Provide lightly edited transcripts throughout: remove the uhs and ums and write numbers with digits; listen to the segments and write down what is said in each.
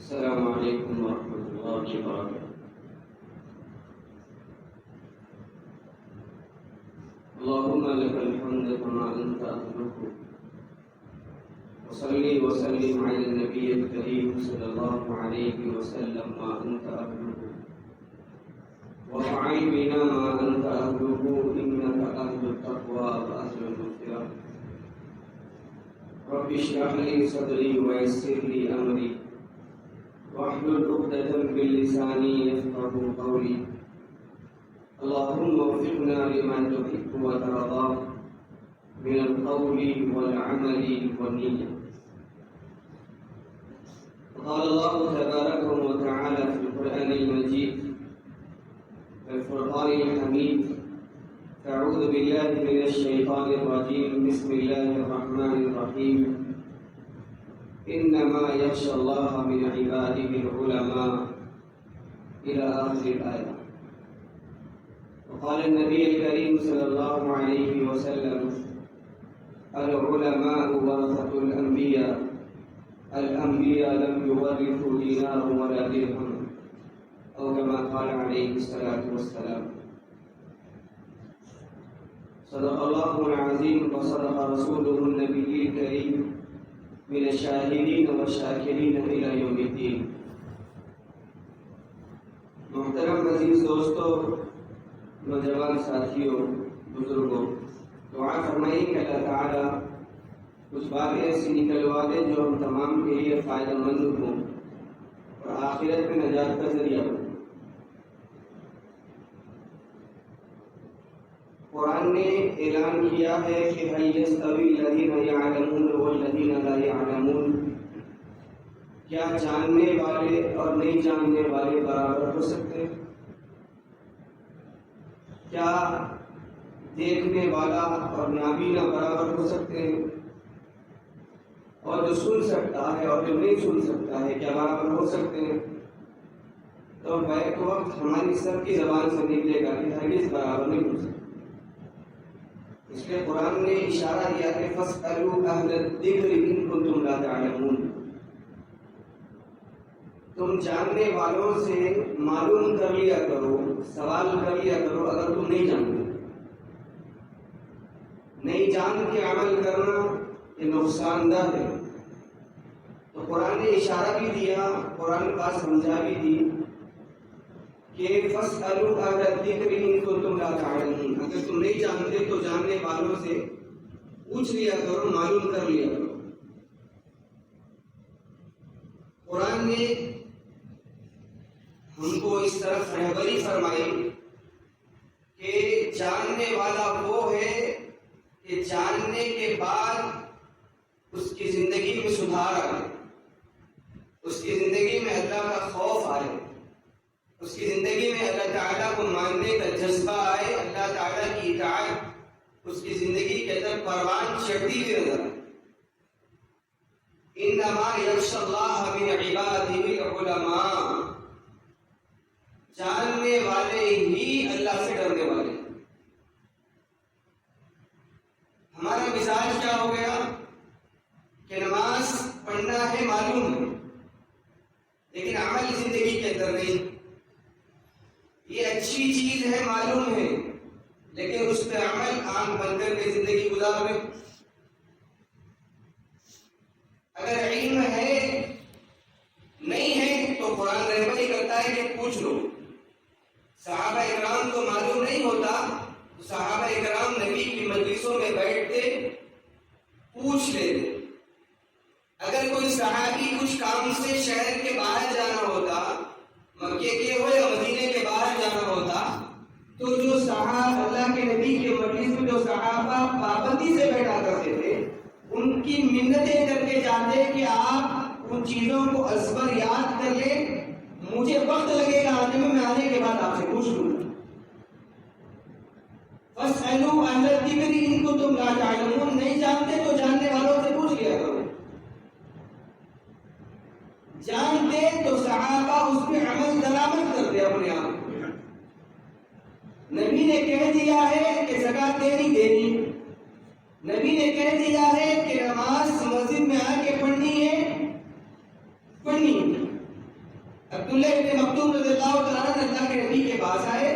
السلام علیکم ورحمۃ اللہ وبرکاتہ۔ اللهم لك الحمد كما أنت أهله، وصلي وسلم على النبي الكريم صلى الله عليه وسلم ما أنت أهله، وفعل بنا ما أنت أهله، إنك أهل التقوى وأهل المغفرة. رب اشرح لي صدري ويسر لي أمري واحلل عقدة من لساني يفقهوا قولي. اللهم وفقنا لما تحب وترضى من القول والعمل والنية. قال الله تبارك وتعالى في القرآن المجيد الفرقان الحميد: أعوذ بالله من الشيطان الرجيم، بسم الله الرحمن الرحيم، إنما يخشى الله من عباده العلماء إلى آخر الآية. وقال النبي الكريم صلى الله عليه وسلم: العلماء ورثة الأنبياء، الأنبياء لم يورثوا دينارا ولا درهم، أو كما قال عليه الصلاة والسلام. صدق الله العظيم وصدق رسوله النبي الكريم من الشاهدين والشاكرين إلى يوم الدين. محترم عزیز دوستو، نوجوان ساتھیوں، بزرگوں، دعا فرمائیں کہ اللہ تعالیٰ کچھ باتیں ایسی نکلوا دے جو ہم تمام کے لیے فائدہ مند ہوں اور آخرت میں نجات کا ذریعہ ہوں۔ قرآن نے اعلان کیا ہے کہ هل يستوي الذين يعلمون والذين لا يعلمون، کیا جاننے والے اور نہیں جاننے والے برابر ہو سکتے ہیں؟ کیا دیکھنے والا اور نابینا برابر ہو سکتے ہیں؟ اور جو سن سکتا ہے اور جو نہیں سن سکتا ہے کیا برابر ہو سکتے ہیں؟ تو بیک وقت ہماری سب کی زبان سے نکلے گا کہ ہرگز برابر نہیں ہو سکتے۔ اس لیے قرآن نے اشارہ دیا کہ فَاسْأَلُوا أَهْلَ الذِّكْرِ إِن كُنتُمْ لَا تَعْلَمُونَ، تم جاننے والوں سے معلوم کر لیا کرو، سوال کر لیا کرو اگر تم نہیں جانتے۔ نہیں جان کے عمل کرنا یہ نقصان دہ ہے۔ تو قرآن نے اشارہ بھی دیا، قرآن بات سمجھا بھی دی کہ فَاسْأَلُوا أَهْلَ الذِّكْرِ إِن كُنتُمْ لَا تَعْلَمُونَ، اگر تم نہیں جانتے تو جاننے والوں سے پوچھ لیا کرو، معلوم کر لیا کرو۔ قرآن نے ہم کو اس طرف رہبری فرمائی کہ جاننے والا وہ ہے کہ جاننے کے بعد اس کی زندگی میں سدھار آئے، اس کی زندگی میں اللہ کا خوف آئے، اس کی زندگی میں اللہ تعالیٰ کو ماننے کا جذبہ آئے، اللہ تعالیٰ کی اطاعت اس کی زندگی کے اندر پروان چڑھتی ہوئی نظر آئے۔ انما یخشی اللہ من عبادہ العلماء، جاننے والے ہی اللہ سے ڈرنے والے۔ ہمارا مزاج کیا ہو گیا کہ نماز پڑھنا ہے معلوم ہے لیکن عمل زندگی کے اندر نہیں، یہ اچھی چیز ہے معلوم ہے لیکن اس پہ عمل عام بن کر کے زندگی گزار رہے۔ اگر علم ہے نہیں ہے تو قرآن رہبری کرتا ہے کہ پوچھ لو۔ صحابہ اکرام کو معلوم نہیں ہوتا تو صحابہ اکرام نبی کی مجلسوں میں بیٹھتے، پوچھ لیتے۔ اگر کوئی صحابی کچھ کام سے شہر کے باہر جانا ہوتا، مکے کے ہو یا مدینے کے باہر جانا ہوتا، تو جو صحابہ اللہ کے نبی کے مجلس میں جو صحابہ پابندی سے بیٹھا کرتے تھے ان کی منتیں کر کے جاتے کہ آپ ان چیزوں کو ازبر یاد کر لیں، مجھے وقت لگے گا آنے میں آنے کے بعد آپ سے پوچھ لوں گا۔ فَاسْأَلُوا أَهْلَ الذِّكْرِ إِن كُنتُمْ لَا تَعْلَمُونَ، نہیں جانتے تو جاننے والوں سے پوچھ لیا کرو۔ جانتے تو صحابہ اس پہ عمل درآمد کرتے اپنے آپ۔ نبی نے کہہ دیا ہے کہ زکوٰۃ دینی دینی، نبی نے کہہ دیا ہے کہ نماز مسجد میں آ کے پڑھنی ہے پڑھنی، عبداللہ ابن مکتوم رضی اللہ تعالیٰ عنہ اللہ کے نبی کے پاس آئے،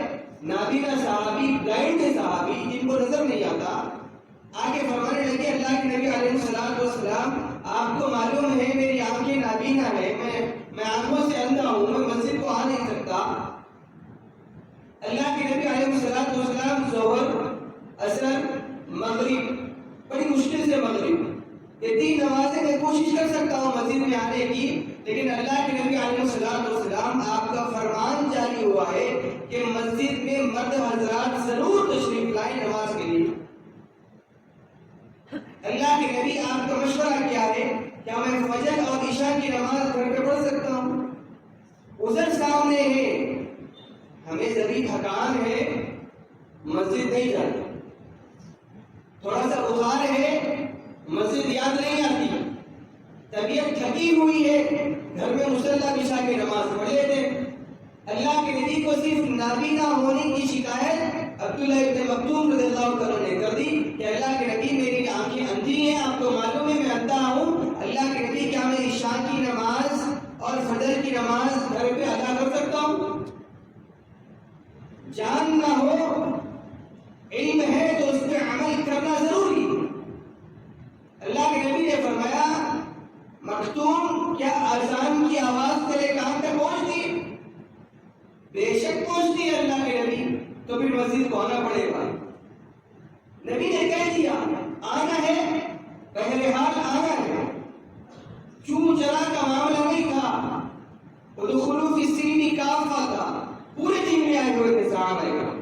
نابینا صحابی، بلائنڈ صحابی جن کو نظر نہیں آتا، آگے فرمانے لگے اللہ کے نبی علیہ السلام آپ کو معلوم ہے میری آنکھیں نابینا ہے، میں آنکھوں سے اندھا ہوں، میں مسجد کو آ نہیں سکتا۔ اللہ کے نبی علیہ السلام ظہر، عصر، مغرب، بڑی مشکل سے مغرب، یہ 3 نمازیں میں کوشش کر سکتا ہوں مسجد میں آنے کی، لیکن اللہ کے نبی علیہ السلام آپ کا فرمان جاری ہوا ہے کہ مسجد میں مرد حضرات ضرور تشریف لائیں نماز کے لیے۔ اللہ کے نبی آپ کا مشورہ کیا ہے، کیا میں فجر اور عشاء کی نماز گھر پہ پڑھ سکتا ہوں؟ عذر سامنے ہے، ہمیں ذری تھکان ہے، مسجد نہیں جاتے، تھوڑا سا بخار ہے، مسجد یاد نہیں آتی، طبیعت تھکی ہوئی ہے، گھر میں مصلی بچھا کے نماز پڑھ لیتے۔ اللہ کے نبی کو صرف نابینا ہونے کی شکایت عبداللہ ابن مکتوم رضی اللہ عنہ نے کر دی کہ اللہ کے نبی میری آنکھیں اندھی ہیں، آپ کو معلوم ہے میں اندھا ہوں، اللہ کے نبی کیا میں عشاء کی نماز اور فجر کی نماز گھر پہ ادا کر سکتا ہوں؟ جان نہ ہو، علم ہے تو اس پہ عمل کرنا ضروری۔ اللہ کے نبی نے فرمایا مکتوم کیا اذان کی آواز تیرے کان تک پہنچتی؟ بے شک پہنچتی ہے اللہ کے نبی، تو پھر مسجد کو آنا پڑے گا۔ نبی نے کہہ دیا آنا ہے، بہرحال آنا ہے، چوں چرا کا معاملہ نہیں تھا، ادخلوا فی السلم کافہ تھا، پورے دن میں آئے ہوئے تھے صحابہ کرام۔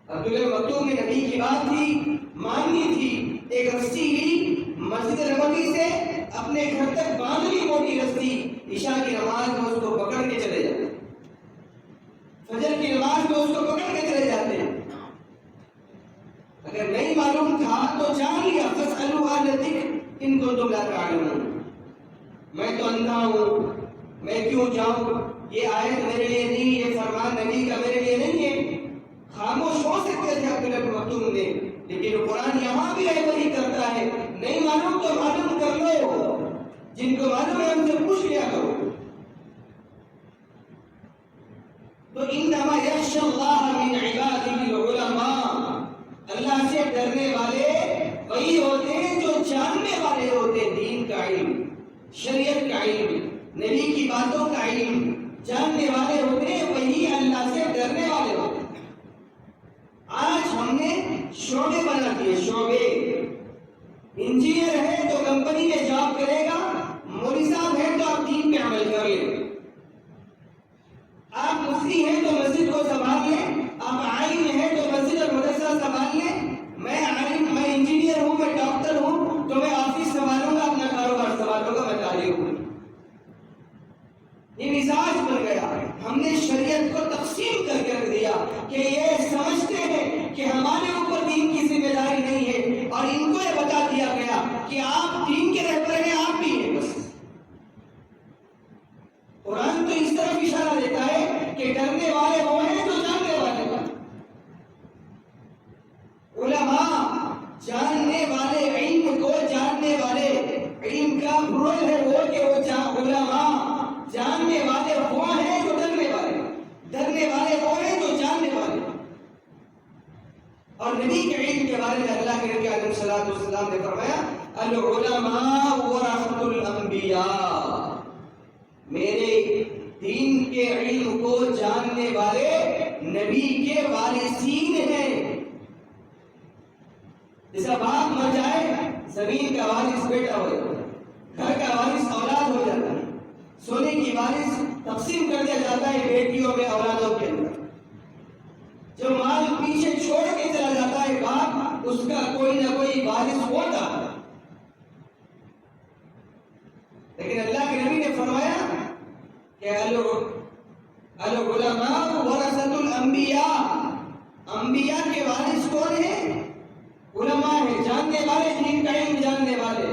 عبداللہ مکتوم نے نبی کی بات تھی، ماننی تھی، ایک رسی لی مسجد نبوی سے اپنے گھر تک باندھ لی، موٹی رسی، عشاء کی نماز میں اس کو پکڑ کے چلے جاتے، فجر کی نماز میں اس کو پکڑ کے چلے جاتے۔ اگر نہیں معلوم تھا تو جان لیا، فاسألوا اہل الذکر ان کنتم لا تعلمون، میں تو اندھا ہوں، میں کیوں جاؤں، یہ آیت میرے لیے نہیں، یہ فرمان نبی کا میرے لیے نہیں ہے۔ خاموش ہو سکتے تھے عبداللہ بن مکتوم نے، لیکن قرآن یہاں بھی رہبری کرتا ہے، نہیں معلوم تو معلوم کر لو، جن کو معلوم ہے ان سے پوچھ لیا کرو۔ تو انما یخشی اللہ من عبادہ العلماء، اللہ سے ڈرنے والے وہی ہوتے ہیں جو جاننے والے ہوتے ہیں، دین کا علم، شریعت کا علم، نبی کی باتوں کا علم جاننے والے ہوتے ہیں، وہی اللہ سے ڈرنے والے ہوتے ہیں۔ آج ہم نے شعبے بنا دیے، شعبے، انجینئر ہے تو کمپنی میں جاب کرے گا، مولوی صاحب ہے تو آپ دین پہ عمل کر لیں، آپ مفتی ہیں تو مسجد کو سنبھال لیں، آپ عالم ہیں تو مسجد اور مدرسہ سنبھال لیں، میں عالم، میں انجینئر ہوں، میں ڈاکٹر ہوں تو میں آفس سنبھالوں گا، اپنا کاروبار سنبھالوں گا، میں طالب ہوں۔ یہ مزاج بن گیا، ہم نے شریعت کو تقسیم کر کے رکھ دیا کہ یہ سمجھتے ہیں کہ ہمارے اوپر دین کی ذمہ داری نہیں ہے، اور ان کو یہ بتا دیا گیا کہ آپ دین کے رہبر ہیں، آپ بھی ہیں بس۔ قرآن تو اس طرف اشارہ دیتا ہے کہ ڈرنے والے وہ ہیں جو جاننے والے ہیں۔ علماء جاننے والے، علم کو جاننے والے، علم کا رول ہے وہ کہ وہ علماء جاننے والے وہ ہیں جو ڈرنے والے، ڈرنے والے وہ ہیں جو جاننے والے۔ اور نبی کے علم کے بارے میں اللہ کے نبی علیہ السلام نے فرمایا العلماء ورثۃ الانبیاء، میرے دین کے علم کو جاننے والے نبی کے وارثین ہیں۔ جیسا باپ مر جائے زمین کا وارث بیٹا ہو جاتا ہے، گھر کا وارث اولاد ہو جاتا ہے، سونے کی وارث تقسیم کر دیا جاتا ہے بیٹیوں میں، اولادوں کے اندر۔ جو مال پیچھے چھوڑ کے چلا جاتا ہے باپ، اس کا کوئی نہ کوئی وارث ہوتا ہے۔ لیکن اللہ کے نبی نے فرمایا کہ العلماء ورثۃ الانبیاء، انبیاء کے وارث کون ہیں؟ علماء ہیں، جاننے والے، دین کا علم جاننے والے۔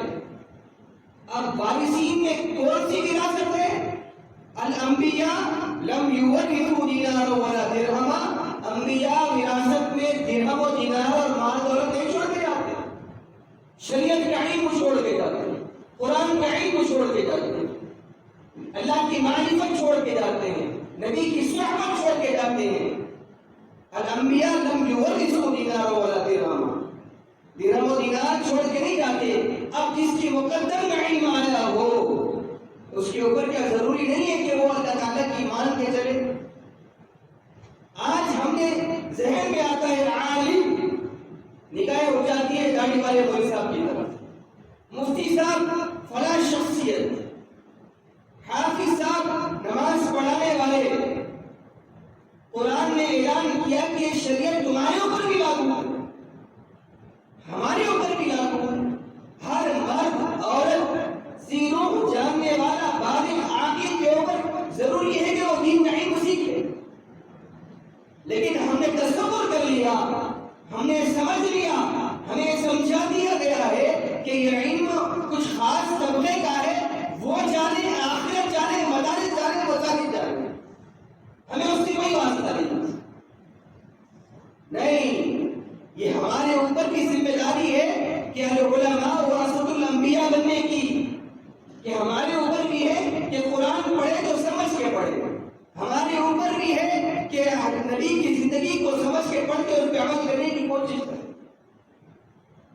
اب وارثین میں کون سی وراثت ہے؟ الانبیاء لم یورثوا دینارا ولا درہما، انبیاء وراثت میں درہم و دینار اور مال دولت نہیں چھوڑ کے جاتے، شریعت کا علم چھوڑ کے جاتے، قرآن کا علم چھوڑ کے جاتے، اللہ کی معرفت چھوڑ کے نبی کی صحبت چھوڑ کے جاتے ہیں. الانبیاء لم یورثوا دینارا ولا درہما، درہم و دینار چھوڑ کے نہیں جاتے. اب جس کی مقدم میں علم آیا ہو اس کے اوپر کیا ضروری نہیں ہے کہ وہ اللہ تعالیٰ کی مان کے چلے؟ آج ہم نے ذہن میں آتا ہے عالم، نگاہیں اٹھ جاتی ہے داڑھی والے مولوی صاحب کی طرف، مفتی صاحب فلاں شخصیت، حافظ صاحب نماز پڑھانے والے. قرآن نے اعلان کیا کہ یہ شریعت تمہارے اوپر بھی لاگو ہے، ہمارے اوپر بھی لاگو ہے. ہر مرد عورت سینوں جاننے والا بالغ عاقل کے اوپر ضروری ہے کہ وہ دین کا علم سیکھے. لیکن ہم نے تصور کر لیا، ہم نے سمجھ لیا، ہمیں سمجھا دیا گیا ہے کہ یہ علم کچھ خاص طبقے کا ہے، وہ جانے، آخرت جانے، مدارس جانے، مساجد جانے، ہمیں اس کی کوئی واسطہ نہیں. یہ ہمارے اوپر کی ذمہ داری ہے کہ العلماء ورثۃ الانبیاء بننے کی، کہ ہمارے اوپر بھی ہے کہ قرآن پڑھے تو سمجھ کے پڑھے، ہمارے اوپر بھی ہے کہ نبی کی زندگی کو سمجھ کے پڑھ کے اس پہ عمل کرنے کی کوشش کریں.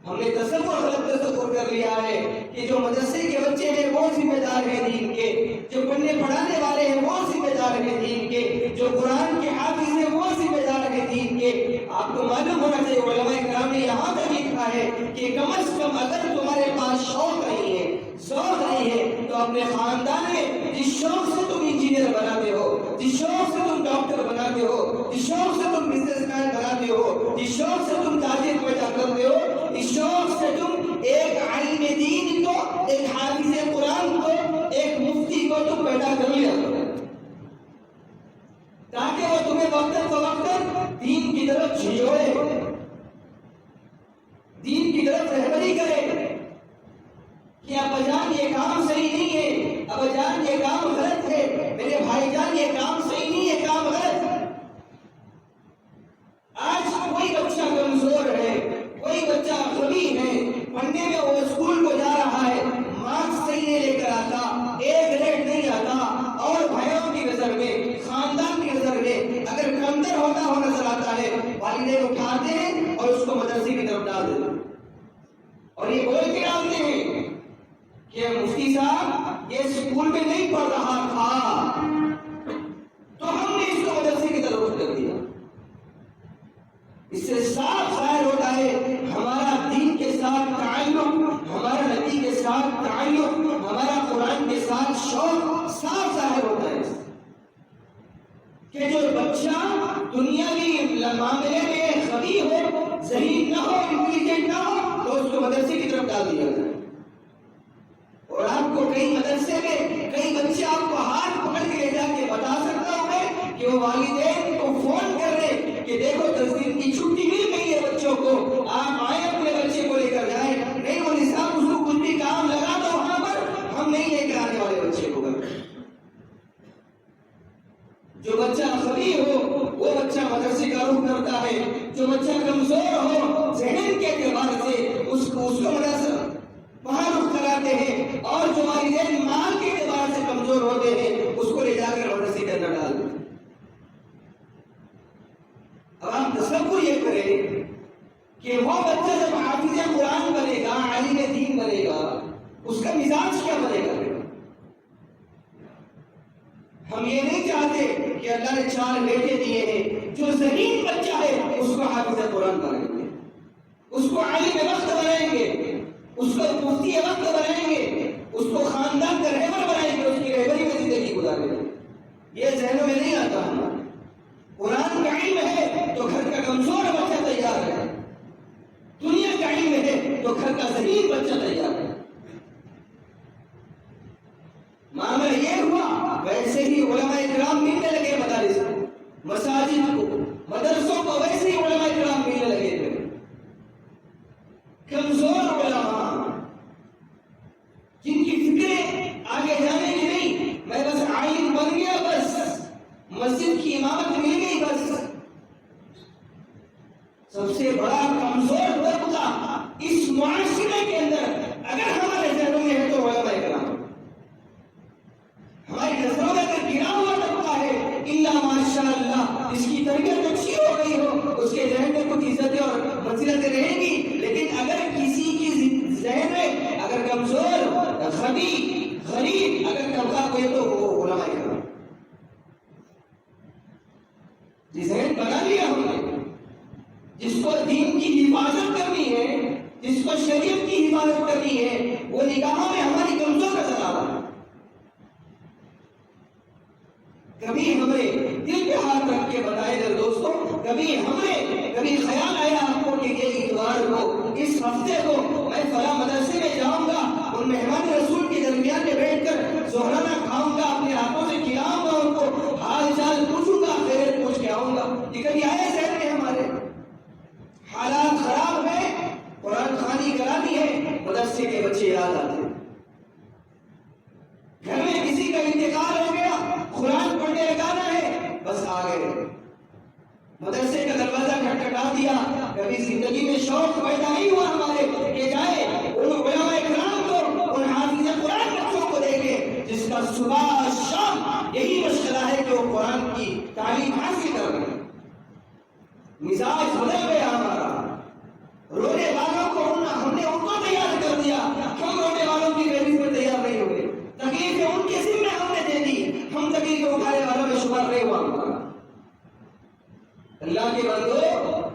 ہم نے غلط تصور کر لیا ہے کہ جو مدرسے کے بچے ہیں وہ ذمہ دار ہیں دین کے، جو پڑھنے پڑھانے والے ہیں وہ ذمہ دار ہیں دین کے، جو قرآن کے حافظ ہیں وہ ذمہ دار ہیں دین کے. آپ کو معلوم ہونا چاہیے علماء کرام نے یہاں تک لکھا ہے کہ کم از کم اگر تمہارے پاس شوق نہیں ہے، ذوق نہیں ہے، تو اپنے خاندان میں جس شوق سے تم انجینئر بناتے ہو، جس شوق سے تم ڈاکٹر بناتے ہو، جس شوق سے تم بزنس مین بناتے ہو، جس شوق سے تم تاجر پیدا کرتے ہو، اس شوق سے تم ایک عالم دین کو، ایک حافظ قرآن کو، ایک مفتی کو تم پیدا کر لیا کرو، تاکہ وہ تمہیں وقتاً فوقتاً دین کی طرف جھنجھوڑے، دین کی طرف رہبری کرے کہ ابا جان یہ کام صحیح نہیں ہے، ابا جان یہ کام غلط ہے، میرے بھائی جان یہ کام صحیح نہیں ہے، کام غلط ہے. آج کوئی بچہ کمزور ہے، کوئی بچہ غبی ہے، پڑھنے میں وہ اسکول کو جا رہا ہے، مارکس صحیح نہیں لے کر آتا، ایک گریڈ نہیں آتا، اور بھائیوں کی نظر میں، خاندان کی نظر میں اگر کمتر ہوتا ہو نظر آتا ہے، والدین اٹھاتے ہیں اور اس کو مدرسے کی طرف ڈال دیتے ہیں اور یہ بول کے ڈالتے ہیں کہ مفتی صاحب یہ اسکول میں نہیں پڑھ رہا تھا تو ہم نے اس کو مدرسے کی طرف رخ کر دیا. اس سے صاف ظاہر ہوتا ہے ہمارا دین کے ساتھ تعلق، ہمارا نبی کے ساتھ تعلق، ہمارا قرآن کے ساتھ شوق صاف ظاہر ہوتا ہے کہ جو بچہ دنیاوی معاملے میں غبی ہو، ذہین نہ ہو، انٹیلیجنٹ نہ ہو، تو اس کو مدرسے کی طرف ڈال دیا جائے. اور آپ کو کئی مدرسے میں کئی بچے آپ کو ہاتھ پکڑ کے لے جا کے بتا سکتا ہوں میں کہ وہ والدین کو فون کر رہے کہ دیکھو 10 دن کی چھٹی مل گئی ہے بچوں کو، آپ آئے اپنے بچے کو لے کر جائیں. نہیں وہ نصاب اس کو کچھ بھی کام لگا دو وہاں پر، ہم نہیں لے کر آنے والے بچے کو. جو بچہ غبی ہو وہ بچہ مدرسے کا رخ کرتا ہے، جو بچہ کمزور ہو ذہن کے اعتبار سے اس کو مدرسہ وہاں رخ کراتے ہیں، اور جو والدین مال کے اعتبار سے کمزور ہوتے ہیں اس کو لے جا کر مدرسے کے اندر ڈال دیتے ہیں. اب آپ تصور یہ کریں کہ وہ بچہ جب حافظ قرآن بنے گا، عالم دین بنے گا، اس کا مزاج کیا بنے گا؟ ہم یہ نہیں چاہتے کہ اللہ نے 4 بیٹے دیے ہیں، جو ذہین بچہ ہے اس کو حافظ قرآن بنائیں گے، اس کو عالم وقت بنائیں گے، اس کو مفتی وقت بنائیں گے، اس کو خاندان کا رہبر بنائیں گے، اس کی رہبری میں زندگی گزاریں گے. یہ ذہنوں میں نہیں آتا. ہمارے قرآن کا علم ہے تو گھر کا کمزور بچہ تیار ہے، دنیا کا علم ہے تو گھر کا ذہین بچہ تیار ہے. معاملہ یہ ہوا، ویسے ہی علماء کرام ملنے لگے مدارس کو، مساجد کو، مدرسوں کو، ویسے ہی علماء کرام ملنے لگے تھے. کمزور علماء جن کی فکریں آگے جانے کی نہیں، میں بس عالم بن گیا، بس مسجد کی امامت مل گئی، بس. سب سے بڑا کمزور طبقہ اس معاشرے کے اندر اگر ہمارے ذہنوں میں ہے تو علماء کرام. ہماری نظروں میں اگر گرا ہوا طبقہ ہے، ان اس کی تربیت اچھی ہو گئی ہو، اس کے ذہن میں کچھ عزتیں اور منزلتیں رہیں گی، لیکن اگر کسی کی ذہن میں اگر کمزور، غبی، غریب اگر طبقہ کوئی تو وہ علماء کرام، جس ذہن بنا لیا ہم نے، جس کو دین کی حفاظت کرنی ہے، جس کو شریعت کی حفاظت کرنی ہے، وہ نگاہوں میں ہماری کمزور نظر آ رہا ہے۔ کبھی ہمیں دل پہ ہاتھ رکھ کے بتائے گا دوستوں، کبھی خیال آیا آپ کو کہ یہ اتوار کو، اس ہفتے کو میں فلاں مدرسے میں جاؤں گا، ان مہمان رسول کے درمیان میں بیٹھ کر زہرانہ کھاؤں گا، اپنے ہاتھوں سے کھلاؤں گا، ان کو حال چال پوچھوں گا، خیریت پوچھ کے آؤں گا؟ یہ کبھی آئے ذہن میں ہمارے؟ حالات خراب ہے، قرآن خوانی کرانی ہے، مدرسے کے بچے یاد آتے ہیں، گھر میں کسی کا انتقال ہو گیا، قرآن پڑھنے لگانا ہے، بس آ گئے، مدرسے کا دروازہ کھٹکھٹا دیا۔ کبھی زندگی میں شوق پیدا نہیں ہوا ہمارے کہ جائے ان علماء کرام کو، ان حافظ قرآن بچوں کو دیکھے جس کا صبح شام یہی مشغلہ ہے کہ وہ قرآن کی تعلیم حاصل کر رہے ہیں۔ مزاج بدل گیا ہمارا، رونے والوں کو ہم نے ان کو تیار کر دیا، ہم رونے والوں کی فہرست میں تیار نہیں ہوئے، تکلیفیں ان کے ذمہ ہم نے دے دی، ہم تکلیفیں اٹھانے والوں میں شمار نہیں ہوا ہمارا۔ اللہ کے بندو،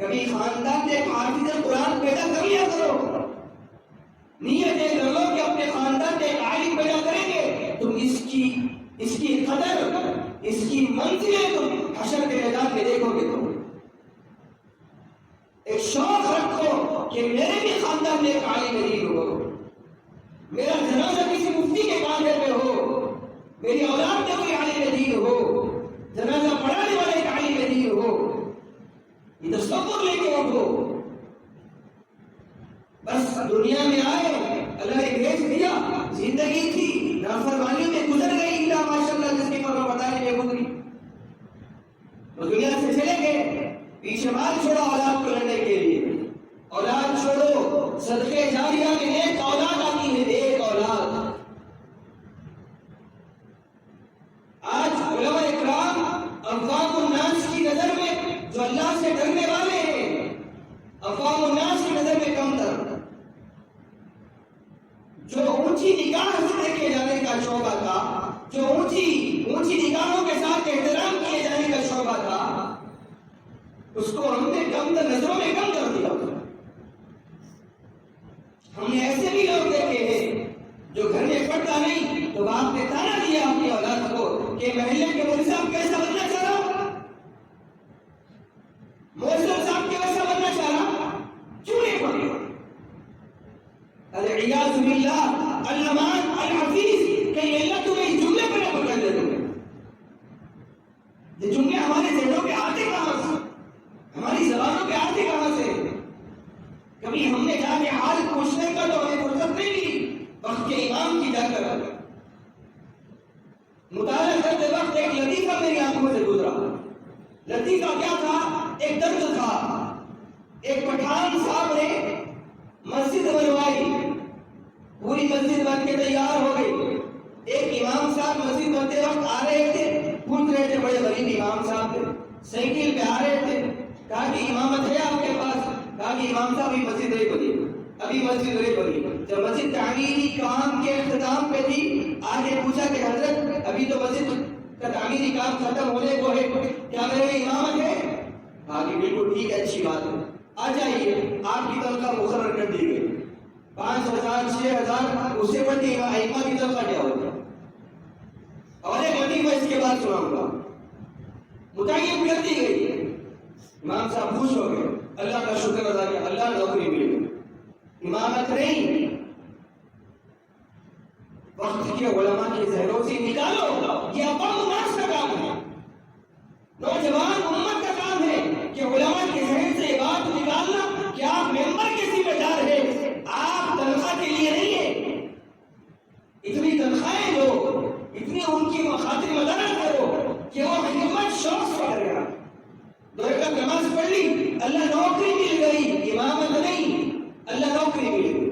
کبھی خاندان میں ایک حافظ قرآن پیدا کر لیا کرو، نیت یہ کر لو کہ اپنے خاندان میں ایک عالم پیدا کریں گے، تم اس کی قدر، اس کی منزلیں تم حشر کے میدان میں دیکھو گے۔ تم ایک شوق رکھو کہ میرے بھی خاندان میں ایک عالم دین ہو، میرا جنازہ کسی مفتی کے کاندھے پہ ہو، میری اولاد میں کوئی عالم دین ہو، جنازہ پڑھانے والا ایک عالم دین ہو، یہ تصور لے کے اٹھو۔ بس دنیا میں آئے، اللہ نے بھیج دیا، زندگی تھی نافرمانیوں میں گزر گئی، اللہ ماشاءاللہ جس کی فرما برداری میں گزری، تو دنیا سے چلے گئے، پیچھے مال چھوڑا اولاد کو لڑنے کے لیے، اولاد چھوڑو، صدقے جاریہ میں ایک اولاد آتی ہے، ایک اولاد۔ آج علماء اکرام عوام الناس کی نظر میں جو اللہ سے ڈرنے والے ہیں، عوام الناس کی نظر میں کم تر، جو اونچی نگاہ سے دیکھے جانے کا شعبہ تھا، جو اونچی نگاہوں کے ساتھ احترام کیے جانے کا شعبہ تھا، اس کو ہم نے کم تر نظروں میں کم کر دیا۔ ہم نے ایسے بھی لوگ دیکھے ہیں جو گھر میں پڑھتا نہیں تو باپ نے تانا دیا اپنی اولاد کو کہ محلے کے مولوی صاحب کیسا بننا چاہ رہا، مولوی صاحب کیسا بننا چاہ رہا، کیوں نہیں پڑھ رہا؟ العیاذ باللہ، النمان الحفیظ، کہ اللہ تمہیں اس جملے پر نہ پکڑ دے۔ یہ جملے ہمارے ذہنوں پہ آتے کہاں سے، ہماری زبانوں پہ آتے کہاں سے؟ کبھی ہم نے جا کے حال پوچھنے کا تو ہمیں فرصت نہیں ملی، وقت کے امام کی جا کر مطالعہ کرتے وقت ایک لطیفہ میری آنکھوں سے گزرا۔ لطیفہ کیا تھا؟ ایک درد تھا۔ ایک پٹھان صاحب نے مسجد بنوائی، پوری مسجد بن کے تیار ہو گئی، ایک امام صاحب مسجد بنتے وقت آ رہے تھے، پوچھ رہے تھے، بڑے غریب امام صاحب تھے، سائیکل پہ آ رہے تھے، کہا کہ امامت ہے آپ کے پاس؟ کہا کہ امام صاحب ابھی مسجد نہیں بنی، ابھی مسجد نہیں بنی۔ جب مسجد تعمیری کام کے اختتام پہ تھی، آگے پوچھا کہ حضرت ابھی تو مسجد کا تعمیری کام ختم ہونے کو ہے، کیا میرے امامت ہے؟ کہا کہ بالکل ٹھیک ہے، اچھی بات ہے، آ جائیے، آپ کی تنخواہ مقرر کر دی گئی، 5,000 6,000، اس سے بڑی ائمہ کی تنخواہ کیا ہوتی ہے؟ اور ایک لطیفہ اس کے بعد سناؤں گا، متعین کر دی گئی۔ امام صاحب خوش ہو گئے، اللہ کا شکر ادا کیا، اللہ نوکری مل گئی، امامت نہیں۔ وقت کے علماء کے ذہنوں سے نکالو، یہ عوام الناس کا کام ہے، نوجوان امت کا کام ہے کہ علماء کے ذہن سے یہ بات نکالنا کہ آپ ممبر کے ذمہ دار ہیں، آپ تنخواہ کے لیے نہیں ہیں۔ اتنی تنخواہیں دو، اتنی ان کی خاطر مدد کرو کہ وہ خدمت شوق سے کرے گا۔ 2 رکعت نماز پڑھ لی، اللہ نوکری مل گئی، امامت نہیں، اللہ نوکری مل گئی۔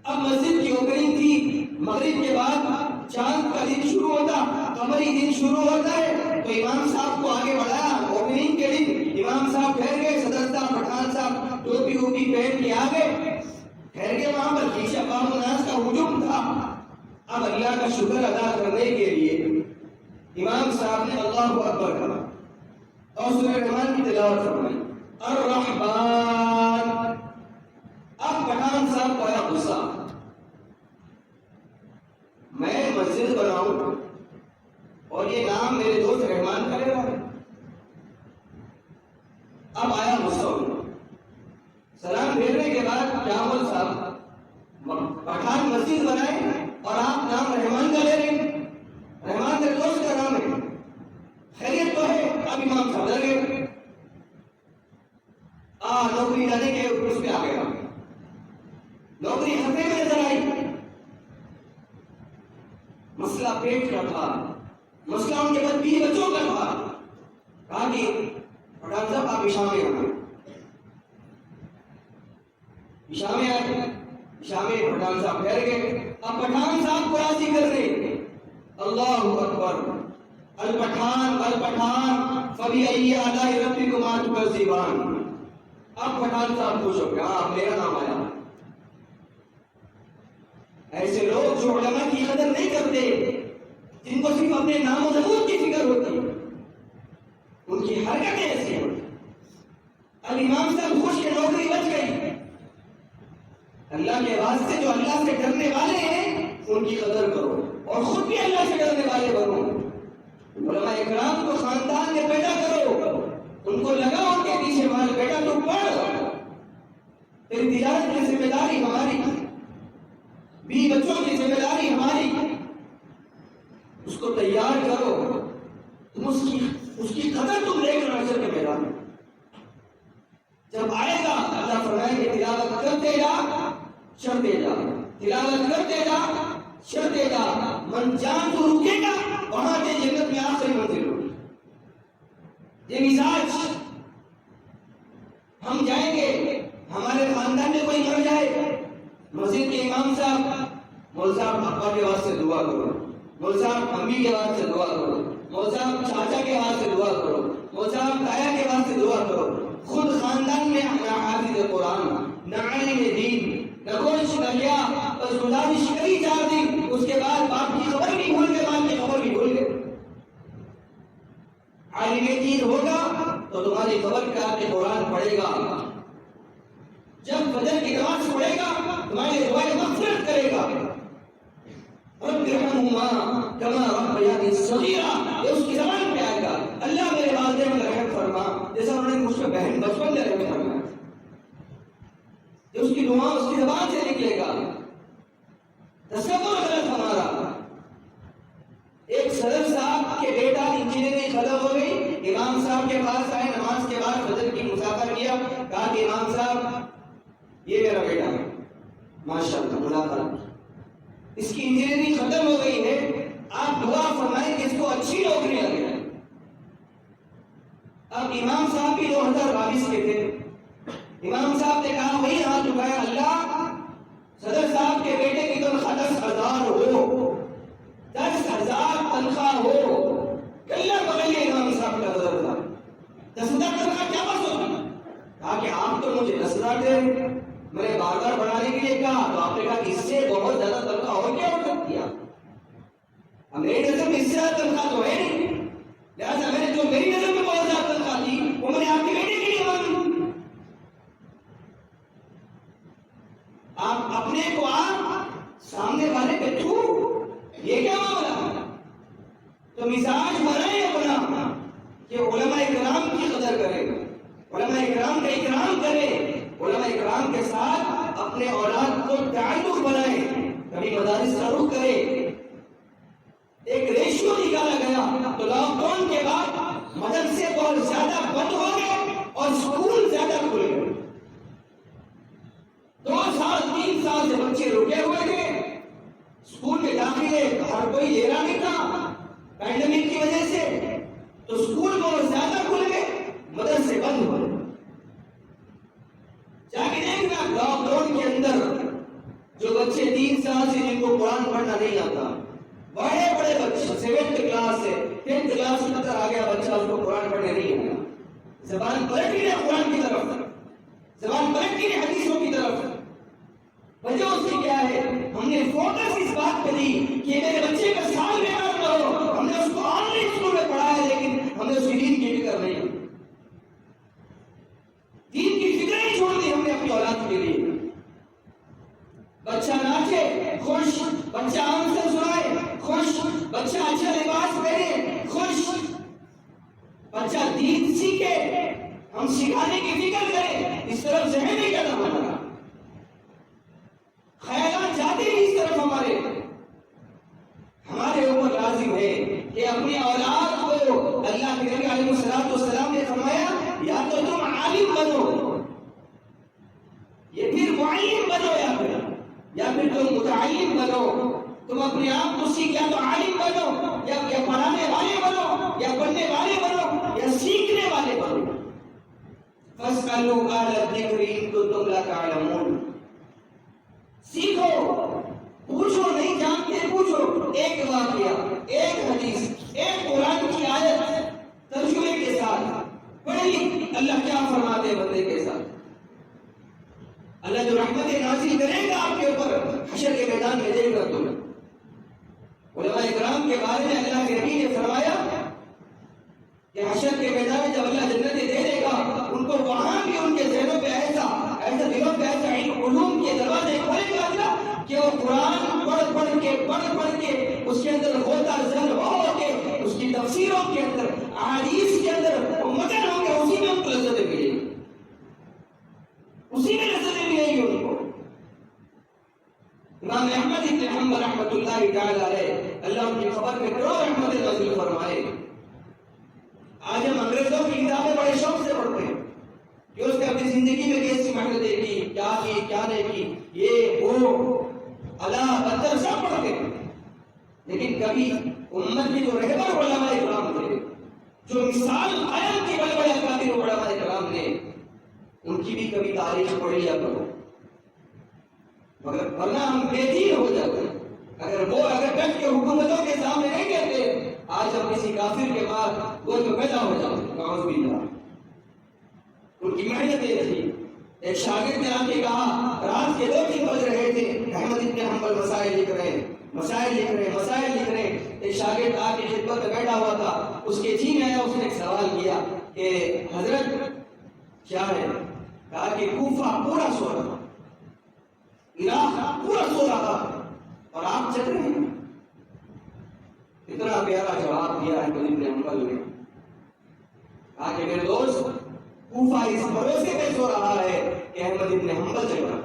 اب مسجد کی اوپننگ تھی، مغرب کے بعد چاند کا دن شروع ہوتا، قمری دن شروع ہوتا ہے تو امام صاحب کو آگے بڑھایا اوپننگ کے دن، امام صاحب ٹھہر گئے، صدر صاحب پٹھان صاحب ٹوپی ووپی پہن کے آ گئے، ٹھہر گئے وہاں پر کیشا بام الناس کا ہجوم تھا۔ اب اللہ کا شکر ادا کرنے کے لیے امام صاحب نے اللہ اکبر کہا اور سورہ رحمان کی تلاوت فرمائی، الرحمن۔ اب پٹھان صاحب کو آیا غصہ، میں مسجد بناؤں اور یہ نام میرے دوست رحمان کا لے رہا ہے۔ اب آیا غصہ، سلام پھیرنے کے بعد کیا بول صاحب پٹھان مسجد بنائے اور آپ نام رحمان کا لے رہے ہیں، رحمان میرے دوست کا نام ہے، خیریت تو ہے؟ اب امام صاحب ڈر گئے، نوکری جانے کے اس پہ آ گیا، نوکری خطرے میں نظر آئی، مسئلہ پیٹ کا تھا، مسئلہ ان کے بعد 20 بچوں کا تھا۔ کہا کہ پٹھان صاحب آپ عشاء میں آئے، عشاء میں آئے، عشاء میں پٹھان صاحب ٹھہر گئے، اب پٹھان صاحب کو راضی کر رہے، اللہ اکبر، الپٹھان الپٹھان فبأي آلاء ربكما تكذبان۔ اب پٹھان صاحب خوش ہو گیا، ہاں میرا نام آیا۔ ایسے لوگ جو علماء کی قدر نہیں کرتے، جن کو صرف اپنے نام و نمود کی فکر ہوتی ہے، ان کی حرکتیں ایسی ہوتی۔ اب امام صاحب خوش کے نوکری بچ گئی، اللہ کے واسطے جو اللہ سے ڈرنے والے ہیں ان کی قدر کرو اور خود بھی اللہ سے ڈرنے والے بنو۔ علماء اکرام کو خاندان میں پیدا کرو، ان کو لگاؤ ان کے پیچھے مال، بیٹا تو پڑھ، تیری تجارت کی ذمہ داری ہماری، 20 بچوں کی ذمہ داری ہماری، اس کو تیار کرو، تم اس کی قدر تم لے کر عصر کے میدان میں جب آئے گا اللہ فرمائے کہ تلاوت کرتے جا چڑھتے جا، تلاوت کرتے جا چڑھتے جا، من جان تو رکے گا وہاں سے جنت میں آخری منزل ہوگی۔ یہ مزاج ہم جائیں گے، ہمارے خاندان میں کوئی مر جائے، مسجد کے امام صاحب، مول صاحب ابا کے واسطے دعا کرو، مول صاحب امی کے واسطے دعا کرو، مول صاحب چاچا کے واسطے دعا کرو، مول صاحب تایا کے واسطے دعا کرو، خود خاندان میں نہ حافظ قرآن، نہ عالم دین، نہ کچھ نہ کیا، بس گزارش کری 4 دن، اس کے بعد باپ کی خبر بھی بھول گئے، ماں کی خبر بھی بھول گئے۔ عالم دین ہوگا تو تمہاری خبر کا آپ قرآن پڑھے گا، جب فجر کی نماز پڑھے گا تمہارے دعائیں مغفرت کرے گا، رب ارحمہما کما ربیانی صغیرا، یہ اس کی زبان پہ آئے گا، اللہ میرے والدین پر رحم فرما جیسا انہوں نے مجھ پہ بہن بچپن میں رحم فرمایا، یہ اس کی دعا اس کی زبان سے نکلے گا۔ تصور غلط ہمارا، ایک صدر صاحب کے بیٹا انجینئرنگ ختم ہو گئی، امام صاحب کے پاس آئے، نماز کے بعد فجر کی مسافر کیا، کہا کہ امام صاحب یہ میرا بیٹا ہے، ماشاءاللہ ملاقات، اس کی انجینئرنگ ختم ہو گئی ہے، آپ دعا فرمائیں کہ اس کو اچھی نوکری لگ جائے۔ اب امام صاحب بھی 2022 کے تھے، امام صاحب نے کہا وہی ہاتھ اٹھایا، اللہ صدر صاحب کے بیٹے کی تنخواہ 10,000 ہو، 10,000 تنخواہ ہو، کلّا بغیر امام صاحب کا نظر تھا، 10,000 تنخواہ کیا بس ہوگی؟ کہا کہ آپ تو مجھے 10,000 دے، میں نے بار بار بڑھانے کے لیے کہا تو آپ نے کہا کہ اس سے بہت زیادہ تنخواہ اور کیا ہو سکتی ہے؟ اب میری نظر میں اس سے زیادہ تنخواہ تو ہے نہیں، لہٰذا میں نے جو میری نظر میں بہت زیادہ تنخواہ تھی وہ میں نے آپ کے بیٹے کے لیے مانگی۔ آپ اپنے کو آپ سامنے والے پہ چھو، یہ کیا معاملہ؟ تو مزاج بنائے اپنا کہ علماء اکرام کی قدر کرے، علماء اکرام کا اکرام کرے، علماء اکرام کے ساتھ اپنے اولاد کو تعلق بنائے، کبھی مدارس کا رخ کرے۔ ایک ریشیو نکالا گیا تو لاک ڈاؤن کے بعد مدرسے بہت زیادہ بند ہو گئے اور اسکول زیادہ کھل گئے، 2 سال 3 سال سے بچے رکے ہوئے تھے، اسکول میں داخلے ہر کوئی لے رہا نہیں تھا پینڈیمک کی وجہ سے، تو اسکول بہت زیادہ کھل گئے، مدرسے بند ہو گئے۔ جا کے دیکھنا لاک ڈاؤن کے اندر جو بچے 3 سال سے جن کو قرآن پڑھنا نہیں آتا، بڑے بڑے بچے 7th کلاس سے 10th کلاس تک آ گیا بچہ، اس کو قرآن پڑھنے نہیں ہوگا، زبان پلٹ ہی نہیں قرآن کی طرف، زبان پلٹ ہی نہیں حدیثوں کی طرف۔ وجہ اس کی کیا ہے؟ ہم نے فوکس اس بات پہ دی کہ میرے بچے کا سال بیکار نہ ہو، ہم نے اس کو آن لائن اسکول میں پڑھایا لیکن ہم نے اس کی دین کی فکر نہیں، دین کی فکر نہیں چھوڑ دی ہم نے اپنی اولاد کے لیے۔ بچہ ناچے خوش، بچہ آنسر سنائے خوش، بچہ اچھا لباس پہنے خوش، بچہ دین سیکھے، ہم سکھانے کی فکر کریں، اس طرف ذہن نہیں کرنا ہمارا، خیالات جاتے ہی اس طرف ہمارے اوپر لازم ہے کہ اپنی اولاد کو، اللہ کے نبی علیہ السلام نے فرمایا یا تو تم عالم بنو، یہ پھر معلم بنو، یا پھر تم متعلم بنو، تم اپنے آپ کو سیکھ، یا تو عالم بنو، یا پڑھانے والے بنو، یا پڑھنے والے بنو، یا سیکھنے والے بنو۔ فَاسْأَلُوا أَهْلَ الذِّكْرِ إِن كُنتُمْ لَا تَعْلَمُونَ، سیکھو، پوچھو، نہیں جانتے پوچھو، ایک واقعہ، ایک حدیث، ایک قرآن کی آیت ترجمے کے ساتھ پڑھی، اللہ کیا فرماتے بندے کے ساتھ؟ اللہ جو رحمت نازل کرے گا آپ کے اوپر، حشر کے میدان میں دے گا تمہیں۔ علماء اکرام کے بارے میں اللہ کے نبی نے فرمایا کہ حشر کے میدان میں جب اللہ جنتیں دے دے گا، ان کو وہاں بھی ان کے ذہنوں پہ ایسا دلوں پہ ایسا علوم کے دروازے کھولے گا اللہ کہ وہ قرآن پڑھ کے اس کے اندر ہوتا زن ہو کے، اس کی تفسیروں کے اندر، احادیث کے اندر وہ مگن ہوں گے، اسی میں ان کو لذتیں ملے گی، اسی میں لذتیں ملے گی ان کو۔ امام احمد بن حنبل رحمۃ اللہ تعالی علیہ، اللہ ان کی خبر میں کروڑ رحمت نازل فرمائے۔ آج ہم انگریزوں کی کتابیں بڑے شوق سے پڑھتے ہیں کہ اس نے اپنی زندگی میں کیسی محنتیں کی، کیا نہیں کی، یہ وہ اللہ بدر سب پڑھتے ہیں، لیکن کبھی امت کی جو رہبر علماء کرام تھے، جو مثال قائم کی بڑے بڑے اکابر علماء کرام نے، ان کی بھی کبھی تاریخ پڑھی یا کرو، مگر ورنہ ہم بے دین ہو جاتے ہیں۔ اگر بیٹھ کے حکومتوں کے سامنے نہیں کہتے، آج ہم کسی کافر کے بعد وہ جو پیدا ہو جاتے ہیں، نعوذ باللہ۔ ان کی محنتیں تھی۔ ایک شاگرد نے آ کے کہا، رات کے 2-3 بج رہے تھے، احمد بن حنبل مسائل لکھ رہے، ایک شاگرد آ کے خدمت میں بیٹھا ہوا تھا، اس کے جی میں آیا، اس نے ایک سوال کیا کہ حضرت کیا ہے؟ کہا کہ کوفہ پورا سو رہا، عراق پورا سو رہا اور آپ چل رہے ہیں۔ اتنا پیارا جواب دیا احمد بن حنبل نے، کہا کہ میرے دوست، کوفہ اس بھروسے پہ سو رہا ہے کہ احمد بن حنبل چل رہا،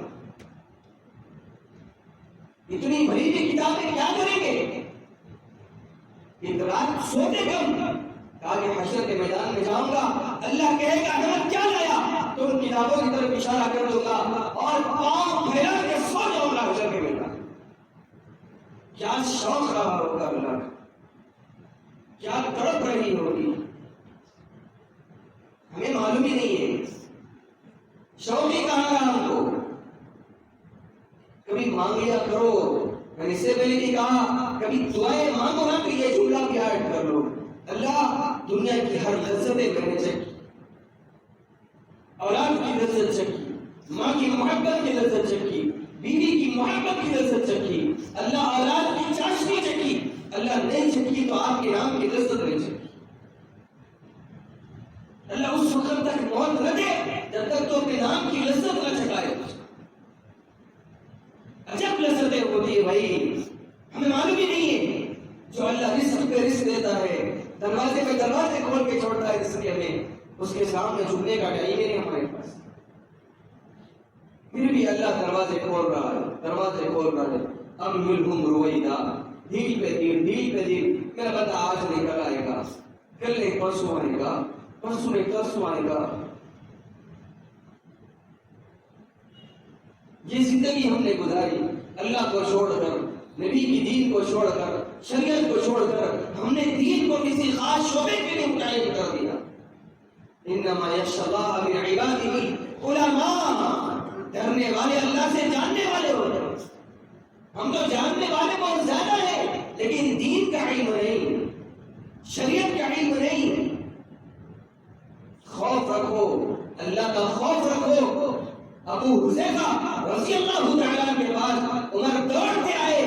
اتنی بڑی بھی کتابیں کیا کریں گے؟ رات سوتے کم؟ کہا کہ حشر کے میدان میں جاؤں گا، اللہ کہے گا احمد کیا لایا، تو ان کتابوں کی طرف اشارہ کر دوں گا اور پاؤں پھیلا کے سو جاؤں گا حشر کے میدان۔ کیا شوق رہا ہوگا اللہ کا، کیا تڑپ رہی ہوگی، ہمیں معلوم ہی نہیں ہے، شوق ہی کہاں رہا ہم کو۔ کبھی مانگ لیا کرو، میں نے اس سے پہلے بھی کہا، کبھی دعائیں مانگو نا کہ یہ جملہ بھی ایڈ کر لو، اللہ دنیا کی ہر لذتیں میں نے چکی، اولاد کی لذت چکی، ماں کی محبت کی لذت چکی، بیوی کی محبت کی لذت چکی، اللہ اولاد کی چاشنی چکی، اللہ نہیں چکی تو آپ کے نام کی لذت نہیں چکی۔ اللہ اس وقت تک موت نہ دے جب تک تو اپنے نام کی لذت نہ چکائے۔ عجب لذتیں ہوتی ہے بھائی، ہمیں معلوم ہی نہیں ہے۔ جو اللہ رزق پہ رزق دیتا ہے، دروازے پہ دروازے کھول کے چھوڑتا ہے رزق ہمیں، اس کے سامنے جھکنے کا ٹائم ہی نہیں ہمارے پاس، پھر بھی اللہ دروازے کھول رہا ہے۔ ام یلہم رویدا، دل پہ دل، میرا بندہ آج نکل آئے گا، کل نہیں پرسوں آئے گا، پرسوں نہیں ترسوں آئے گا۔ یہ زندگی ہم نے گزاری اللہ کو چھوڑ کر، نبی کی دین کو چھوڑ کر، شریعت کو چھوڑ کر، ہم نے دین کو کسی خاص شعبے کے لیے متعین کر دیا۔ انما یخشی اللہ من عبادہ العلماء، ڈرنے والے اللہ سے جاننے والے ہوتے ہیں۔ ہم تو جاننے والے بہت زیادہ ہیں، لیکن دین کا علم نہیں، شریعت کا علم نہیں. خوف رکھو، اللہ کا خوف رکھو. ابو حذیفہ رضی اللہ تعالیٰ کے پاس عمر دوڑتے آئے،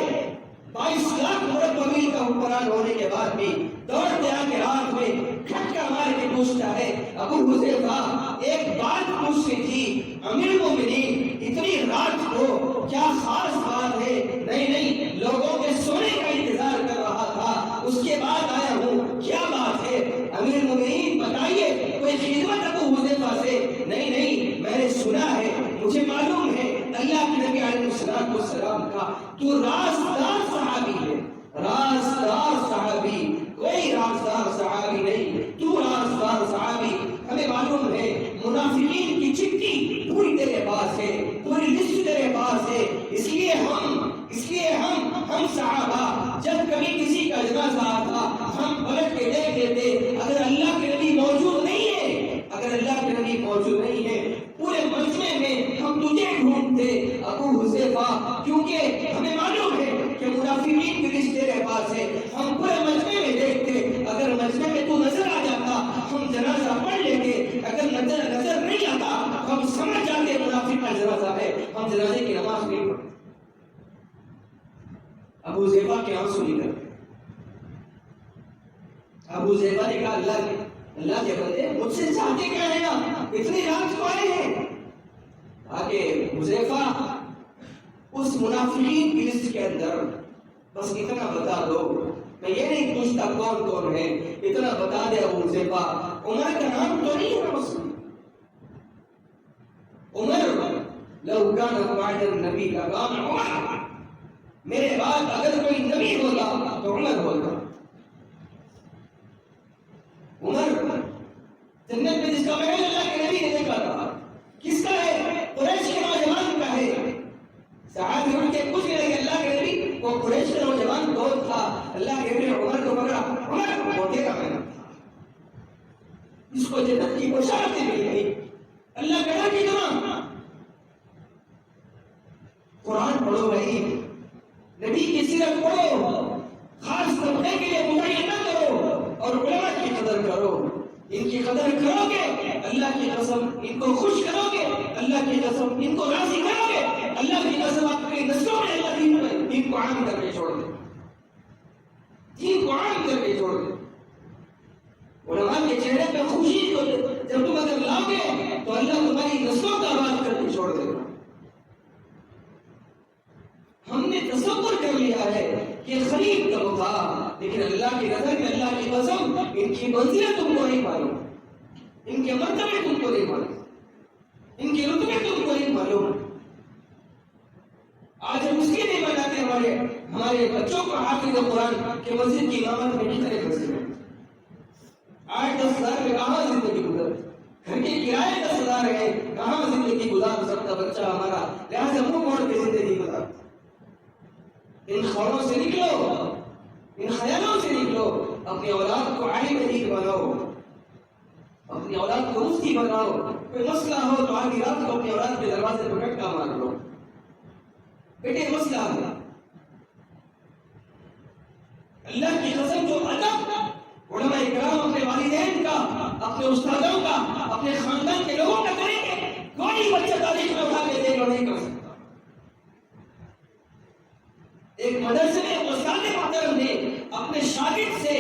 22 لاکھ مربع کا حکمران ہونے کے بعد بھی دوڑتے آ کے ہاتھ میں کھٹکا مار کے پوچھتا ہے، ابو حذیفہ ایک بات پوچھنی تھی، امیر المومنین اتنی رات کو کیا خاص بات ہے؟ نہیں، لوگوں کے سونے کا انتظار کر رہا تھا، اس کے بعد آیا ہوں، کیا بات ہے؟ امیر المومنین بتائیے، کوئی خدمت ابو حذیفہ سے؟ نہیں، میں نے سنا ہے، مجھے معلوم ہے اللہ کے نبی علیہ السلام کا تو رازدار صحابی ہے، رازدار صحابی، کوئی رازدار صحابی نہیں، تو رازدار صحابی. ہمیں معلوم ہے منافقین کی چٹھی پوری تیرے پاس ہے، پوری لسٹ تیرے پاس ہے. اس لیے ہم صحابہ جب کبھی کسی کا جنازہ آتا ہم پلٹ کے دیکھ لیتے، اگر اللہ کے نبی موجود نہیں ہے، اگر اللہ کے نبی موجود نہیں ہے، پورے مجمع میں ہم تجھے ڈھونڈتے ابو حذیفہ، کیونکہ ہمیں معلوم ہے کہ منافقین کی لسٹ تیرے پاس ہے. ہم پورے مجمع میں دیکھتے، اگر مجمع میں تو نظر آ جاتا ہم جنازہ پڑھ لیتے، اگر نظر نہیں آتا ہم سمجھ جاتے منافق کا جنازہ ہے، ہم جنازے کی نماز نہیں پڑھتے. ابو حذیفہ کے آنسو نکل گئے. ابو حذیفہ نے کہا اللہ کے بندے مجھ سے چاہتے کیا ہے نا، اتنی رات کو آئے ہیں. آگے حذیفہ اس منافقین کی لسٹ کے اندر بس اتنا بتا دو، میں یہ نہیں پوچھتا کون ہے، اتنا بتا دے ابو حذیفہ عمر کا نام تو نہیں ہے مسلم. عمر لو کان بعد النبی کا کام عمر، میرے بعد اگر کوئی نبی ہوگا تو عمر ہوگا. عمر جنت میں جس کا محل اللہ کے نبی نے دیکھا تھا، کس کا ہے؟ قریش کے نوجوان کا ہے. صحابہ ان کے پوچھ رہے کہ اللہ کے نبی وہ قریش کا نوجوان کون تھا؟ اللہ کے نبی نے عمر کو پکڑا، عمر وہ تیرا محل تھا، اس کو جنت کی بشارت ملی گئی. اللہ کہا کہ تمام قرآن پڑھو بھائی، نبی کی سیرت پڑھو، خاص طبقے کے لیے متعین نہ کرو، اور علماء کی قدر کرو. ان کی قدر کرو گے اللہ کی قسم ان کو خوش کرو گے، اللہ کی قسم ان کو راضی کرو گے، اللہ کی قسم آپ کی نسلوں میں اللہ دین کو عام کر کے چھوڑ دے، دین کو عام کر کے چھوڑ دے. علماء کے چہرے پہ خوشی کو جب تم اگر لاؤ گے تو اللہ تمہاری نسلوں کا آباد کر کے چھوڑ دے گا. ہم نے تصور کر لیا ہے کہ خلیل کب تھا، لیکن اللہ کی نظر میں اللہ کی قسم ان کی منزلیں تم کو نہیں معلوم، ان کے مرتبے تم کو نہیں معلوم، ان کے رتبے تم کو نہیں معلوم. آج ہم اس لیے نہیں بناتے ہمارے بچوں کو حافظ قرآن کہ مسجد کی امامت میں کتنے پیسے ہیں، 8-10 ہزار میں کہاں زندگی گزر، گھر کے کرائے 10 ہزار ہے، کہاں زندگی گزار سکتا بچہ ہمارا. لہٰذا منہ موڑ کے زندگی گزار. ان خوروں سے نکلو، ان خیالوں سے نکلو، اپنی اولاد کو عالم دین بناؤ، اپنی اولاد کو مفتی بناؤ. کوئی مسئلہ ہو تو آدھی رات کو اپنی اولاد کے دروازے پر کھٹکا مار لو، بیٹے مسئلہ ہے. اللہ کی قسم جو ادب علماء کرام اپنے والدین کا، اپنے استادوں کا، اپنے خاندان کے لوگوں کا کریں گے، کوئی بچہ تاریخ میں اٹھا کے دیکھ نہیں کر سکتا. ایک مدرسے میں استاد محترم نے اپنے شاگرد سے،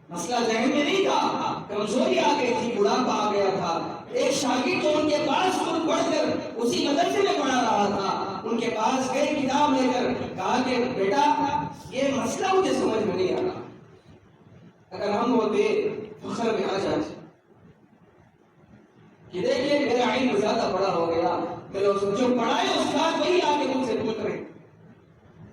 مسئلہ ذہن میں نہیں تھا، کمزوری آ گئی تھی، بڑھاپا آ گیا تھا، ایک شاگرد جو ان کے پاس خود پڑھ کر اسی مدرسے میں پڑھا رہا تھا، ان کے پاس گئے کتاب لے کر، کہا کہ بیٹا یہ مسئلہ مجھے سمجھ میں نہیں آ رہا، اگر ہم ہوتے فخر میں آ جاتے کہ دیکھیے میرا علم زیادہ بڑا ہو گیا، میرے جو پڑھائے استاد وہی آ کے مجھ سے پوچھ رہے.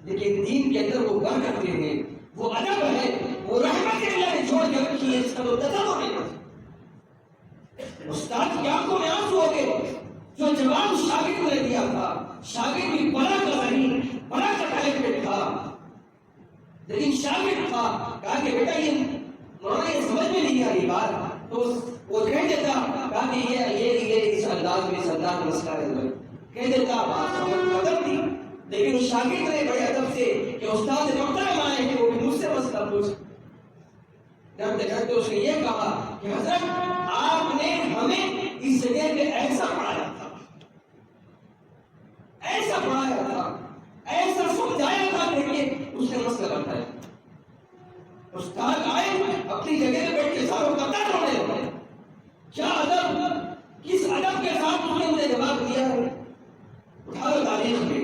لیکن دین کے اندر وہ برکت ہے، وہ ادب ہے، وہ رحمت اللہ نے چھوڑ کے رکھی ہے، اس کا تو تصور نہیں ہے. استاد کی آنکھوں میں آنسو ہو گئے جو جواب شاگرد نے دیا تھا. شاگرد بھی بڑا کا نہیں، بڑا کا ٹیلنٹڈ تھا، لیکن شاگرد تھا. کہا کہ بیٹا یہ مولانا یہ سمجھ میں نہیں آ رہی بات، تو وہ کہہ دیتا، کہا کہ یہ اس انداز میں مسئلہ ہے، کہہ دیتا بات سمجھ ختم تھی. لیکن شاگرد نے بڑے ادب سے کہ استاد محترم آئے کہ وہ بھی مجھ سے مسئلہ پوچھ. ڈرتے ڈرتے اس نے یہ کہا کہ حضرت آپ نے ہمیں اس جگہ پہ ایسا پڑھایا تھا، ایسا پڑھایا تھا، ایسا سمجھایا تھا. دیکھیے اس نے مسئلہ بتایا. استاد آئے اپنی جگہ پہ بیٹھ کے ساروں کا تار ہونے لگے. کیا ادب، کس ادب کے ساتھ اس نے مجھے جواب دیا ہے. اٹھارہ تاریخ میں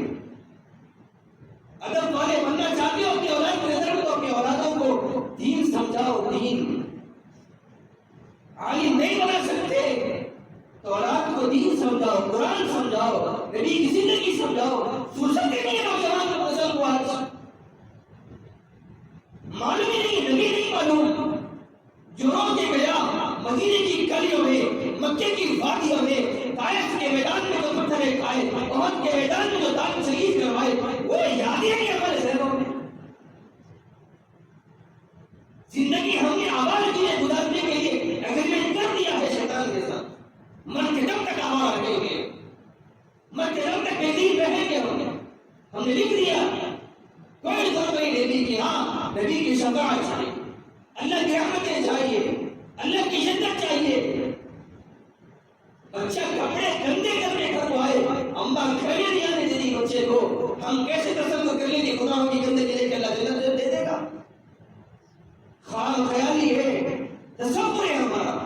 ادب والے بننا چاہتے ہو اپنی اولاد کی نظر میں تو اپنی اولادوں کو دین سمجھاؤ. دین عالم نہیں بنا سکتے تو اولاد کو دین سمجھاؤ، قرآن سمجھاؤ، نبی کی زندگی سمجھاؤ. فرصت ہی نہیں ہے نوجوان کو نسل کو آج معلوم ہی نہیں، نبی نہیں معلوم. جو رو کے گیا مدینے کی گلیوں میں، مکے کی وادیوں میں، طائف کے میدان میں جو پتھریں کھائے، احد کے میدان میں جو دان شہید کروائے، وہ یادیں نہیں ہمارے ذہنوں میں. زندگی ہم نے آباد کی ہے گزارنے کے لیے ایگریمنٹ کر دیا ہے شیطان کے ساتھ. من کے دم تک آباد رہیں گے، من کے دم تک بے دین رہیں گے. ہم نے لکھ دیا کوئی ضرورت نہیں نبی کی. ہاں نبی کی شفاعت چاہیے، اللہ کی رحمتیں چاہیے، اللہ کی جنت چاہیے. بچہ کپڑے گندے کرنے کروائے، اماں کھڑے نہیں آنے دے دی بچے کو. ہم کیسے تصور کر لیں کہ گناہوں کی گندگی لے کے اللہ جنت دے دے گا؟ خام خیالی ہے، تصور ہے ہمارا.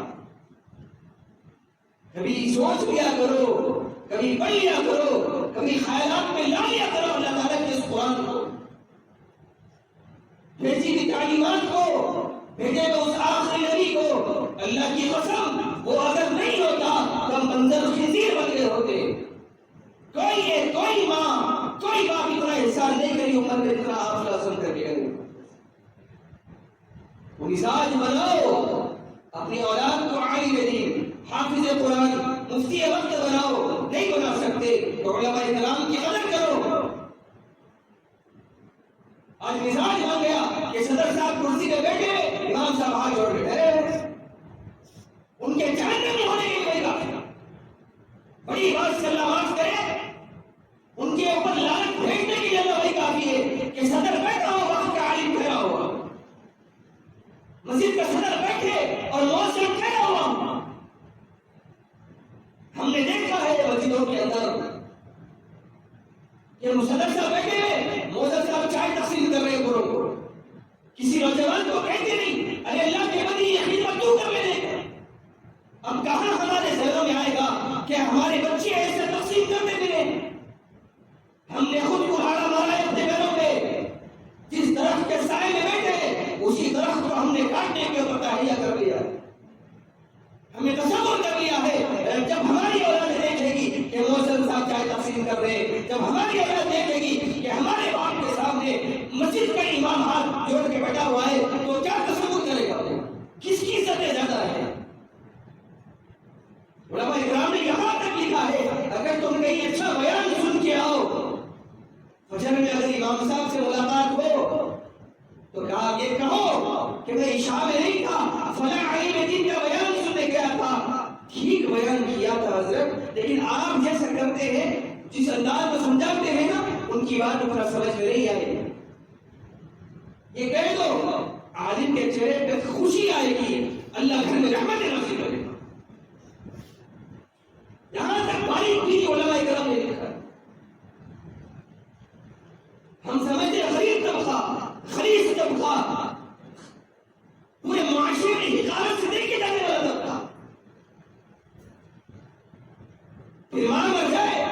کبھی سوچ لیا کرو، کبھی پڑھ لیا کرو، کبھی خیالات میں لا لیا کرو اللہ تعالیٰ کے اس قرآن کو، بھیجی کی تعلیمات کو، بھیجے گا اس آخری نبی کو. اللہ کی قسم وہ اگر نہیں ہوتا تو ہم منظر خنزیر بن گئے ہوتے. کوئی ماں کوئی باپ اتنا احسان نہیں کری عمر میں اتنا آپ لازم کر کے کرے. مزاج بناؤ، اپنی اولاد کو عالم دین، حافظ قرآن، مفتی وقت بناؤ. نہیں بنا سکتے تو علماء کرام کی قدر کرو. آج مزاج بن گیا کہ صدر صاحب کرسی پہ بیٹھے، امام صاحب ہاتھ جوڑ کے ٹھہرے، ان کے جہنم میں ہونے کی کوئی بات نہیں. بڑی بات سے اللہ معاف کرے، ان کے اوپر لعنت بھیجنے کی جگہ وہی کافی ہے کہ صدر بیٹھا ہو، وقت کا عالم کھڑا ہوا، مسجد کا صدر بیٹھے اور مؤذن کھڑا ہوا. ہم نے دیکھا ہے مسجدوں کے اندر کہ صدر صاحب بیٹھے ہوئے، مؤذن صاحب چائے تقسیم کر رہے ہیں گھروں کو. کسی نوجوان کو کہتے نہیں ارے اللہ کے بندی یہ خدمت تو کر لینے. اب کہاں ہمارے ذہنوں میں آئے گا کہ ہمارے بچے ایسے تقسیم کرتے پھرے. ہم نے خود کو ہارا مارا ہے اپنے گھروں پہ. جس درخت کے سائے میں بیٹھے اسی درخت کو ہم نے کاٹنے کے اوپر تہیا کر لیا. ہم نے تصور کر لیا ہے جب ہماری اولاد دیکھے گی کہ مؤذن صاحب چائے تقسیم کر رہے ہیں، جب ہماری اولاد دیکھے گی کہ ہمارے باپ کے سامنے مسجد کا امام ہاتھ جوڑ کے بیٹھا ہوا ہے تو کیا تصور کرے گا؟ کس کی عزتیں زیادہ ہے؟ علماء اکرام نے یہاں تک لکھا ہے اگر تم کہیں اچھا بیان سن کے آؤ، فجر میں اگر امام صاحب سے ملاقات ہو تو کہا یہ کہو کہ میں عشاء میں نہیں تھا، فلاں عالم دین کا بیان سننے گیا تھا. ٹھیک بیان کیا تھا حضرت، لیکن آپ جیسا کرتے ہیں، جس انداز میں سمجھاتے ہیں نا، ان کی بات اپنا سمجھ میں نہیں آئے. یہ کہہ دو عالم کے چہرے پہ خوشی آئے گی، اللہ گھر میں رحمت نازل کرے گا. یہاں تک باریک بھی علماء کرام نے لکھا. ہم سمجھتے غریب طبقہ، خلیص طبقہ، پورے معاشرے میں حقارت سے دیکھے جانے والا طبقہ، پھر ماں مر جائے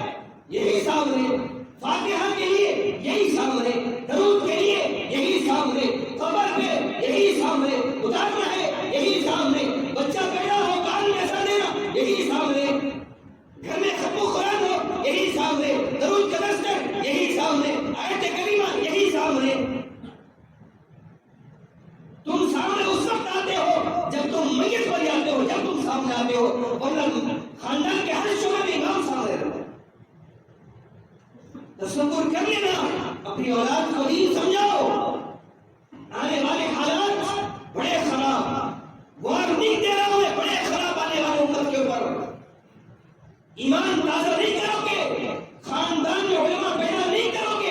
یہی سامنے، فاتحہ کے لیے یہی سامنے، درود کے لیے یہی سامنے، قبر پہ یہی سامنے، اتارنا ہے یہی سامنے، بچہ پیدا ہو کان میں ایسا دینا یہی سامنے، گھر میں ختم قرآن ہو یہی سامنے، درود کا دستر یہی سامنے، آیت کریمہ یہی سامنے. تم سامنے اس وقت آتے ہو جب تم میت پر جاتے ہو، جب تم سامنے آتے ہو، ورنہ خاندان کے ہر شعبے میں امام سامنے رہتے. تصور کر لینا، اپنی اولاد کو دین سمجھاؤ. آنے والے حالات بڑے خراب، وارننگ دے رہا ہوں میں، بڑے خراب آنے والے امت کے اوپر. ایمان تازہ نہیں کرو گے، خاندان میں علماء پیدا نہیں کرو گے،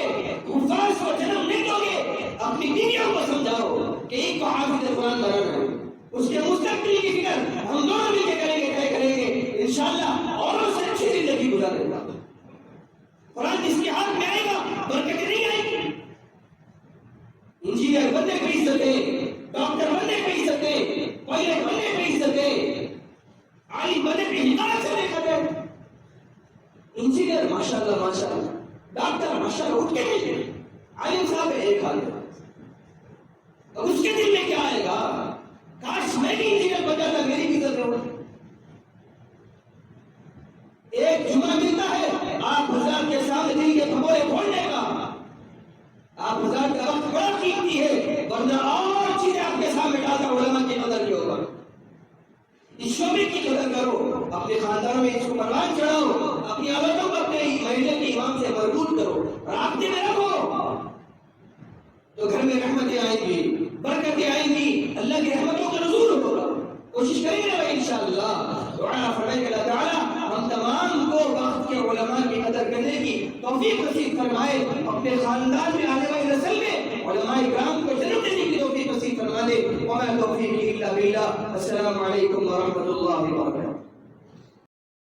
حافظ قرآن بنانا ہے، اس کے مستقبل کی فکر ہم دونوں مل کے کریں گے، طے کریں گے انشاءاللہ اوروں سے اچھی زندگی گزارے گا۔ قرآن جس کے ہاتھ میں آئے گا برکتیں نہیں آئیں گی۔ انجینئر بننے کی عزتیں، ڈاکٹر بننے کی عزتیں، پائلٹ بننے کی عزتیں، عالم بننے کی ہدایت سے دیکھا جائے۔ انجینئر ماشاءاللہ ماشاءاللہ، ڈاکٹر ماشاءاللہ اٹھ کے نہیں، عالم صاحب ایک حال ہے۔ اب اس کے دل میں کیا آئے گا؟ کاش میں بھی انجینئر بن جاتا، میری بھی عزت ہوتی۔ ایک جمعہ ملتا ہے آپ ہزار کے سامنے دل کے بھگوڑے کھولنے کا، آپ ہزار کا وقت بڑا قیمتی ہے، ورنہ اور چیزیں آپ کے سامنے ڈالتا علماء کی قدر کے اوپر۔ اس شعبے کی قدر کرو، اپنے خاندانوں میں اس کو پروان چڑھاؤ، اپنی عورتوں کو اپنے محلے کے امام سے مربوط کرو، رابطے میں رکھو، تو گھر میں رحمتیں آئیں گی، برکتیں آئیں گی، اللہ کی رحمتوں کا نزول ہوگا۔ کوشش کریں گے انشاءاللہ۔ دعا فرمائے اللہ تعالیٰ ہم تمام کو وقت کے علماء کی قدر کرنے کی توفیق نصیب فرمائے، اپنے خاندان میں آنے والی نسل میں علماء کرام کو جنم دینے کی توفیق نصیب فرما دے۔ وما توفیقی الا باللہ۔ السلام علیکم ورحمۃ اللہ وبرکاتہ۔